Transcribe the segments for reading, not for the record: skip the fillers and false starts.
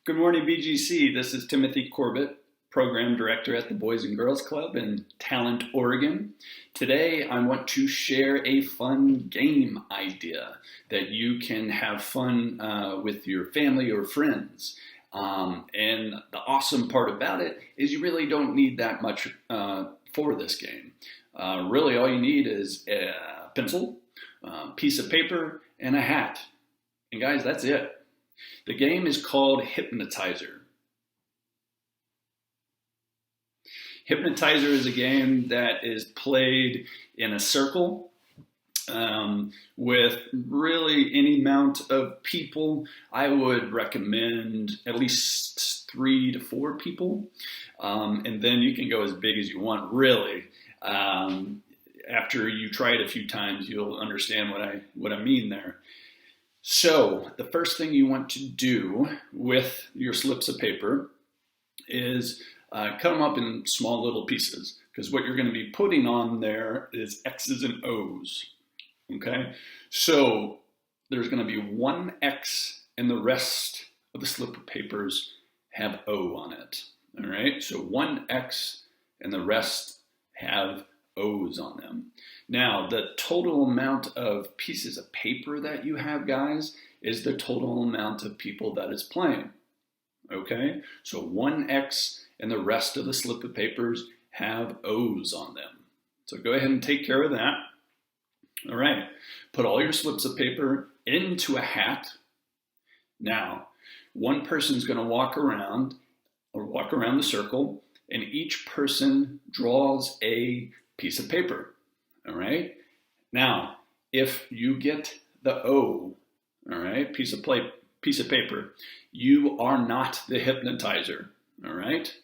Good morning, BGC. This is Timothy Corbett, Program Director at the Boys and Girls Club in Talent, Oregon. Today, I want to share a fun game idea that you can have fun with your family or friends. And the awesome part about it is you really don't need that much for this game. Really, all you need is a pencil, a piece of paper, and a hat. And guys, that's it. The game is called Hypnotizer. Hypnotizer is a game that is played in a circle with really any amount of people. I would recommend at least 3 to 4 people, and then you can go as big as you want, really. After you try it a few times, you'll understand what I mean there. So the first thing you want to do with your slips of paper is cut them up in small little pieces, because what you're going to be putting on there is X's and O's. Okay, so there's going to be one X and the rest of the slip of papers have O on it. All right, so one X and the rest have O's on them. Now, the total amount of pieces of paper that you have, guys, is the total amount of people that is playing. Okay, so one X and the rest of the slip of papers have O's on them. So go ahead and take care of that. All right, put all your slips of paper into a hat. Now, one person's going to walk around the circle, and each person draws a piece of paper. All right. Now, if you get the O, all right, piece of paper, you are not the hypnotizer. All right.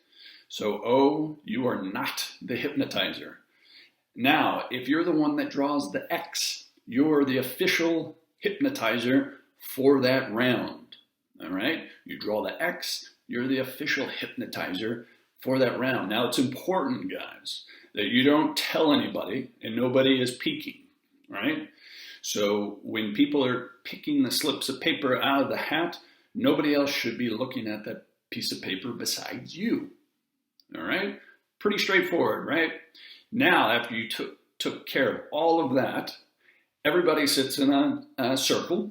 So O, you are not the hypnotizer. Now, if you're the one that draws the X, you're the official hypnotizer for that round. All right. You draw the X, you're the official hypnotizer for that round. Now, it's important, guys, that you don't tell anybody and nobody is peeking, right? So when people are picking the slips of paper out of the hat, nobody else should be looking at that piece of paper besides you, all right? Pretty straightforward, right? Now, after you took care of all of that, everybody sits in a circle,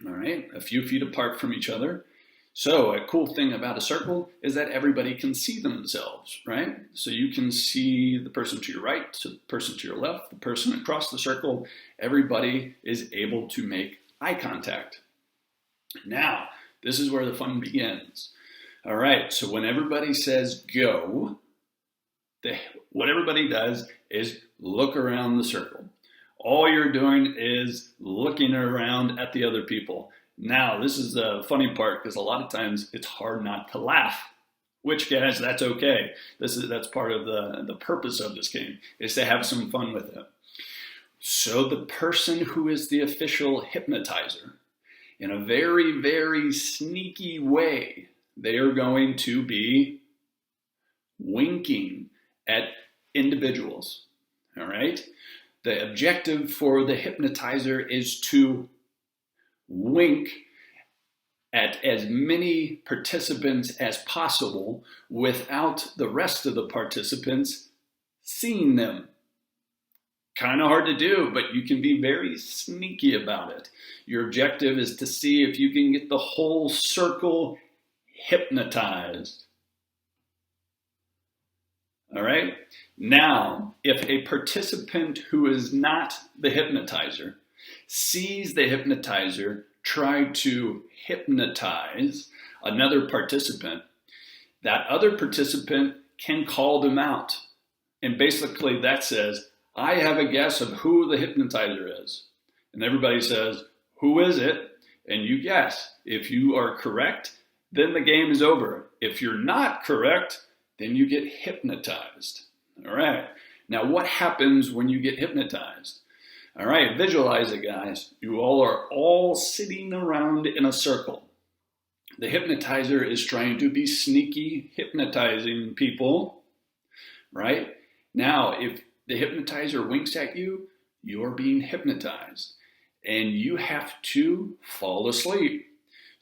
all right, a few feet apart from each other. So a cool thing about a circle is that everybody can see themselves, right? So you can see the person to your right, the person to your left, the person across the circle. Everybody is able to make eye contact. Now, this is where the fun begins. All right, so when everybody says go, what everybody does is look around the circle. All you're doing is looking around at the other people. Now, this is the funny part, because a lot of times it's hard not to laugh, which, guys, that's okay. That's part of the purpose of this game, is to have some fun with it. So the person who is the official hypnotizer, in a very, very sneaky way, they are going to be winking at individuals, all right? The objective for the hypnotizer is to wink at as many participants as possible without the rest of the participants seeing them. Kind of hard to do, but you can be very sneaky about it. Your objective is to see if you can get the whole circle hypnotized. All right? Now, if a participant who is not the hypnotizer sees the hypnotizer try to hypnotize another participant, that other participant can call them out. And basically that says, I have a guess of who the hypnotizer is. And everybody says, who is it? And you guess. If you are correct, then the game is over. If you're not correct, then you get hypnotized. All right. Now, what happens when you get hypnotized? All right, visualize it, guys. You all are all sitting around in a circle. The hypnotizer is trying to be sneaky, hypnotizing people, right? Now, if the hypnotizer winks at you, you're being hypnotized, and you have to fall asleep.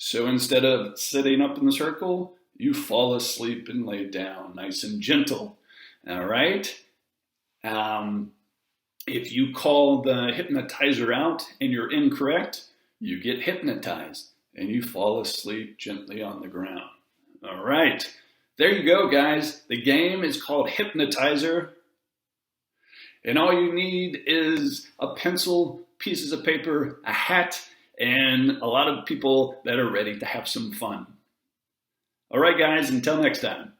So instead of sitting up in the circle, you fall asleep and lay down, nice and gentle. All right? If you call the hypnotizer out and you're incorrect, you get hypnotized and you fall asleep gently on the ground. All right. There you go, guys. The game is called Hypnotizer. And all you need is a pencil, pieces of paper, a hat, and a lot of people that are ready to have some fun. All right, guys, until next time.